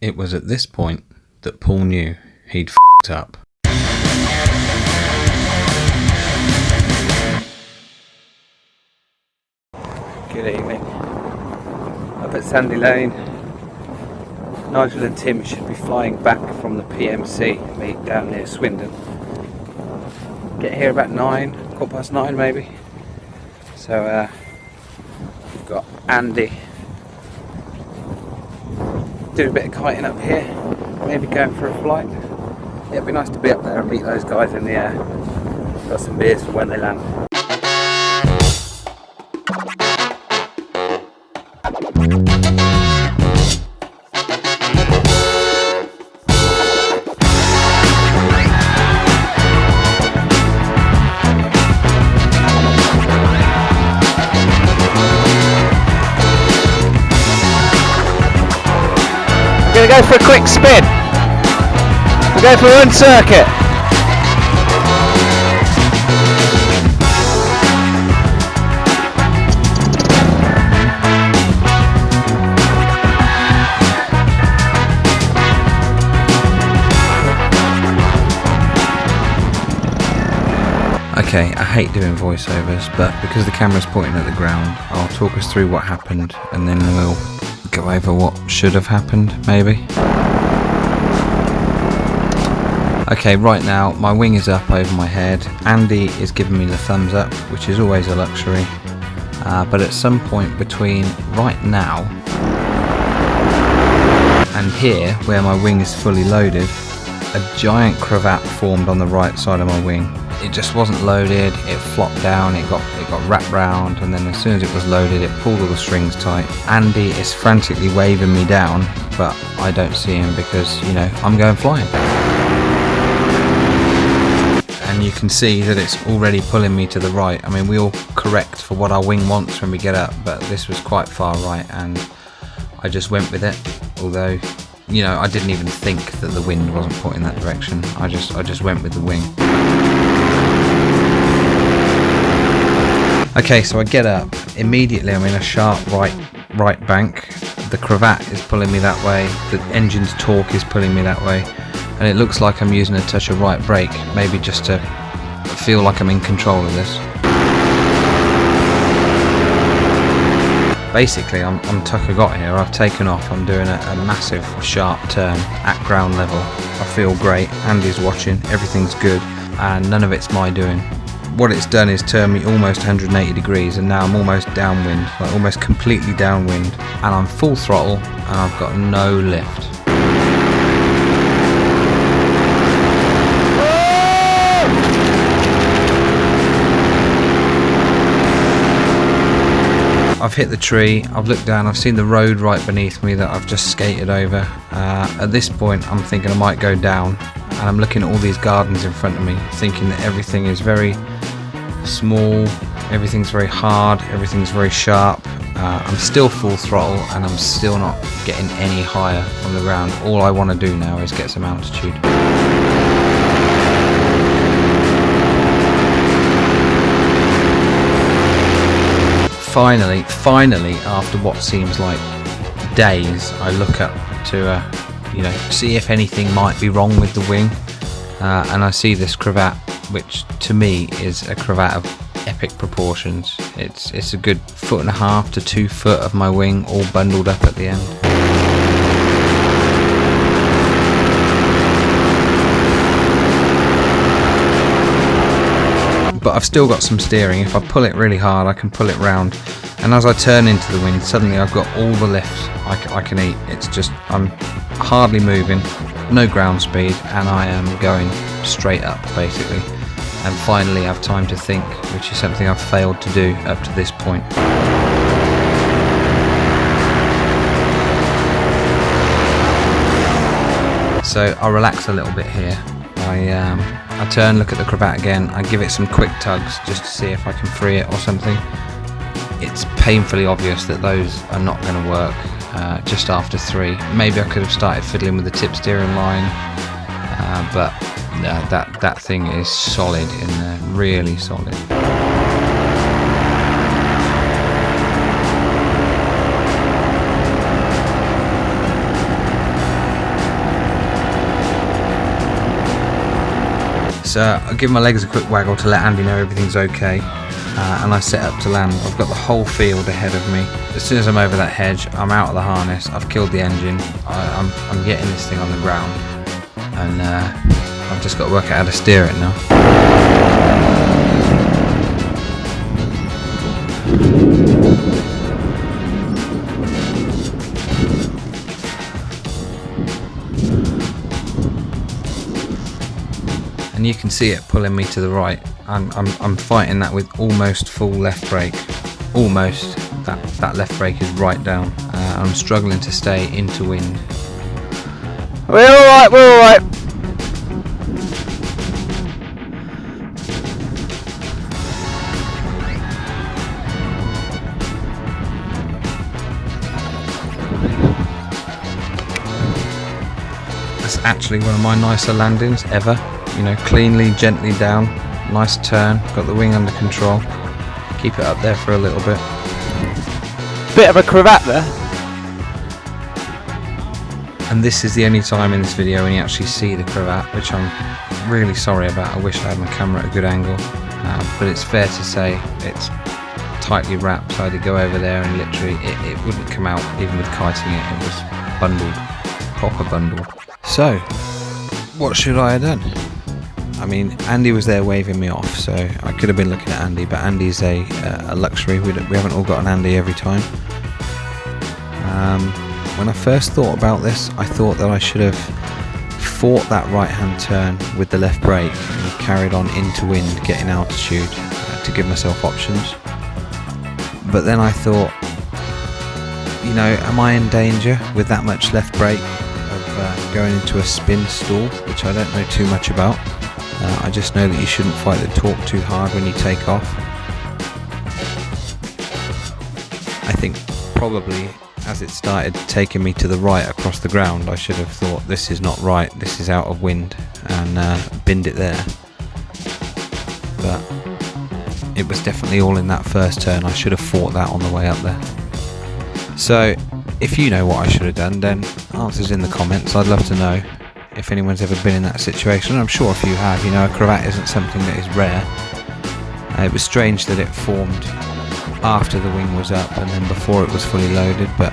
It was at this point that Paul knew he'd f***ed up. Good evening. Up at Sandy Lane. Nigel and Tim should be flying back from the PMC meet down near Swindon. Get here about 9:15 maybe. So we've got Andy doing a bit of kiting up here, maybe going for a flight. Yeah, it'd be nice to be up there and meet those guys in the air. Got some beers for when they land. We're going to go for a quick spin. We'll go for one circuit. Okay, I hate doing voiceovers, but because the camera's pointing at the ground, I'll talk us through what happened and then we'll go over what should have happened, maybe. Okay, right now my wing is up over my head. Andy is giving me the thumbs up, which is always a luxury. But at some point between right now and here, where my wing is fully loaded, a giant cravat formed on the right side of my wing. It just wasn't loaded, it flopped down, it got wrapped round, and then as soon as it was loaded it pulled all the strings tight. Andy is frantically waving me down, but I don't see him because, you know, I'm going flying. And you can see that it's already pulling me to the right. I mean, we all correct for what our wing wants when we get up, but this was quite far right and I just went with it. Although, you know, I didn't even think that the wind wasn't pointing that direction. I just went with the wing. Okay, so I get up, immediately I'm in a sharp right bank. The cravat is pulling me that way, the engine's torque is pulling me that way, and it looks like I'm using a touch of right brake, maybe just to feel like I'm in control of this. Basically, I'm tuck-a-got here, I've taken off, I'm doing a massive sharp turn at ground level. I feel great, Andy's watching, everything's good, and none of it's my doing. What it's done is turn me almost 180 degrees and now I'm almost downwind, like almost completely downwind, and I'm full throttle and I've got no lift. I've hit the tree, I've looked down, I've seen the road right beneath me that I've just skated over. At this point I'm thinking I might go down, and I'm looking at all these gardens in front of me thinking that everything is very small, everything's very hard, everything's very sharp. I'm still full throttle and I'm still not getting any higher from the ground. All I want to do now is get some altitude. Finally, after what seems like days, I look up to see if anything might be wrong with the wing, and I see this cravat, which to me is a cravat of epic proportions. It's a good 1.5 to 2 foot of my wing all bundled up at the end. But I've still got some steering. If I pull it really hard I can pull it round, and as I turn into the wind suddenly I've got all the lift I can eat. It's just, I'm hardly moving, no ground speed, and I am going straight up basically, and finally have time to think, which is something I've failed to do up to this point. So I relax a little bit here. I turn, look at the cravat again, I give it some quick tugs just to see if I can free it or something. It's painfully obvious that those are not going to work just after 3. Maybe I could have started fiddling with the tip steering line, but that thing is solid in there, really solid. So I give my legs a quick waggle to let Andy know everything's okay, and I set up to land. I've got the whole field ahead of me. As soon as I'm over that hedge, I'm out of the harness, I've killed the engine, I'm getting this thing on the ground, and I've just got to work out how to steer it now. And you can see it pulling me to the right. I'm fighting that with almost full left brake. Almost. That left brake is right down. I'm struggling to stay into wind. We're alright, we're alright. That's actually one of my nicer landings ever. You know, cleanly, gently down, nice turn, got the wing under control. Keep it up there for a little bit. Bit of a cravat there. And this is the only time in this video when you actually see the cravat, which I'm really sorry about. I wish I had my camera at a good angle, but it's fair to say it's tightly wrapped. So I had to go over there and literally it wouldn't come out even with kiting it. It was bundled, proper bundled. So what should I have done? I mean, Andy was there waving me off, so I could have been looking at Andy, but Andy's a luxury. We haven't all got an Andy every time. When I first thought about this, I thought that I should have fought that right-hand turn with the left brake and carried on into wind, getting altitude to give myself options. But then I thought, you know, am I in danger with that much left brake of going into a spin stall, which I don't know too much about. I just know that you shouldn't fight the torque too hard when you take off. I think probably as it started taking me to the right across the ground, I should have thought this is not right, this is out of wind, and binned it there. But it was definitely all in that first turn. I should have fought that on the way up there. So if you know what I should have done, then answers in the comments. I'd love to know if anyone's ever been in that situation. I'm sure if you have, you know, a cravat isn't something that is rare. It was strange that it formed after the wing was up and then before it was fully loaded, but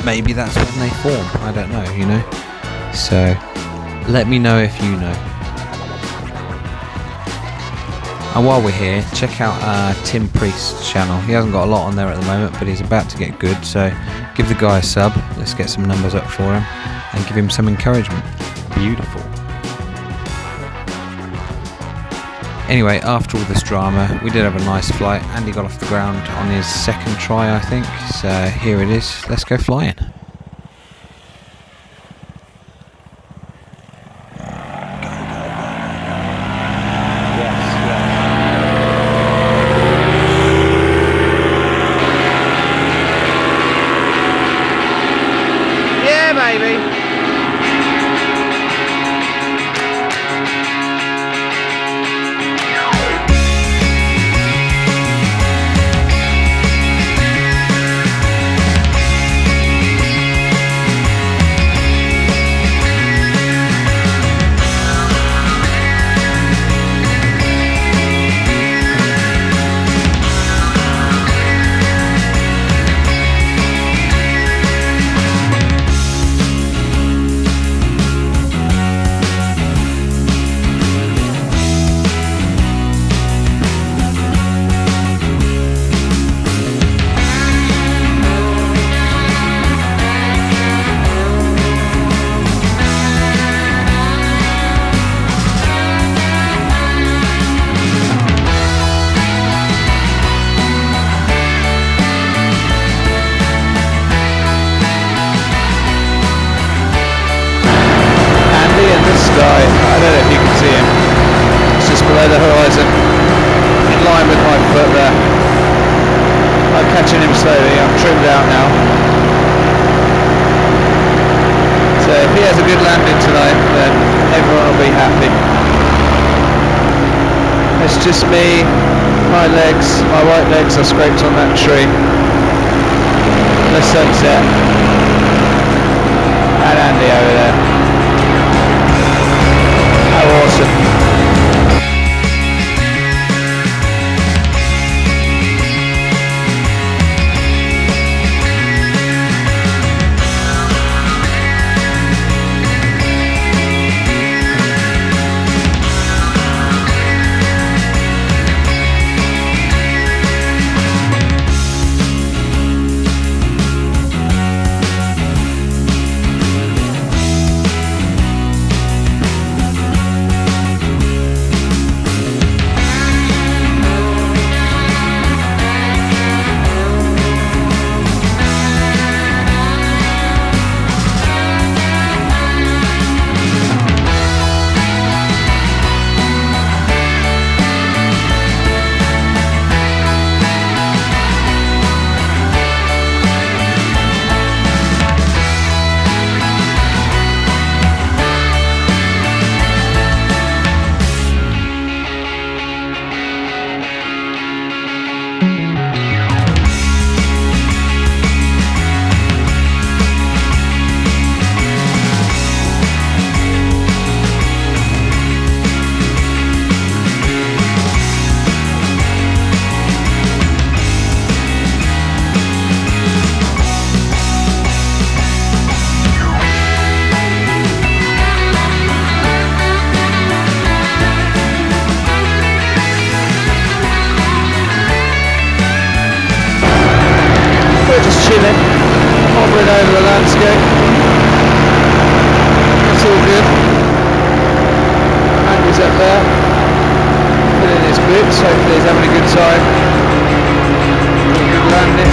maybe that's when they form. I don't know, you know. So let me know if you know. And while we're here, check out Tim Priest's channel. He hasn't got a lot on there at the moment, but he's about to get good, so give the guy a sub. Let's get some numbers up for him and give him some encouragement. Beautiful. Anyway, after all this drama, we did have a nice flight. Andy got off the ground on his second try, I think. So here it is. Let's go flying. Yeah, baby. I don't know if you can see him. It's just below the horizon, in line with my foot there. I'm catching him slowly. I'm trimmed out now. So if he has a good landing tonight, then everyone will be happy. It's just me, my legs, my white legs are scraped on that tree. The sunset. And Andy over there. How awesome. go. That's all good. Andy's up there, filling his boots, hopefully he's having a good time. Good landing.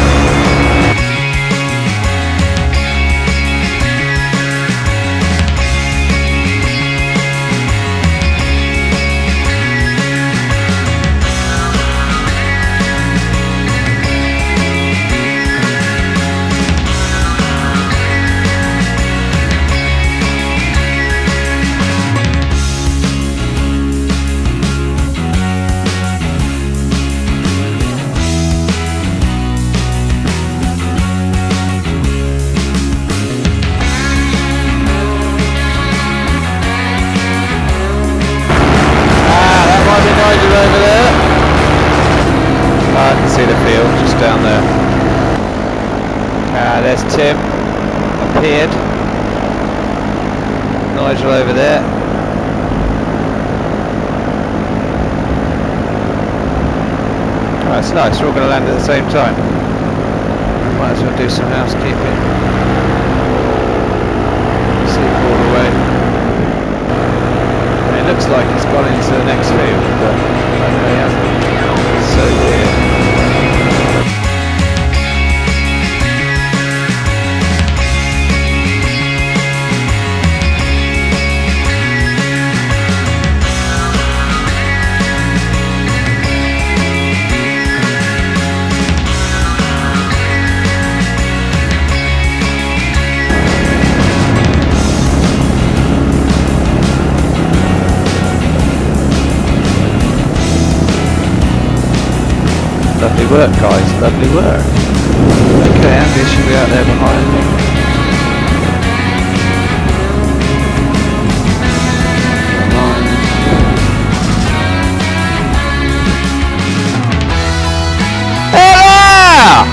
Over there. I can see the field just down there. There's Tim, appeared. Nigel over there. Oh, it's nice, we're all going to land at the same time. Might as well do some housekeeping. Sleep all the way. It looks like he's gone into the next field, but I know he hasn't. It's so weird. Lovely work, guys, lovely work. Okay, Andy should be out there behind me. Come on. Ella!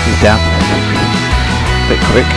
He's down there. Bit quick.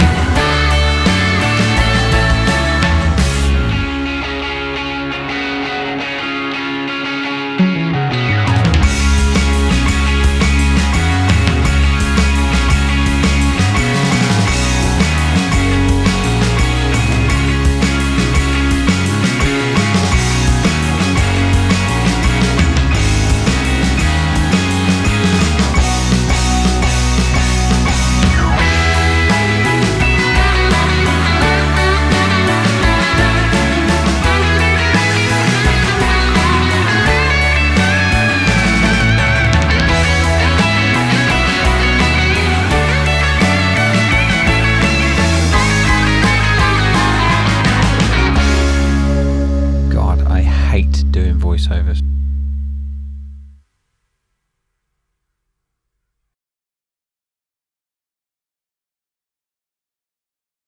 Doing voiceovers.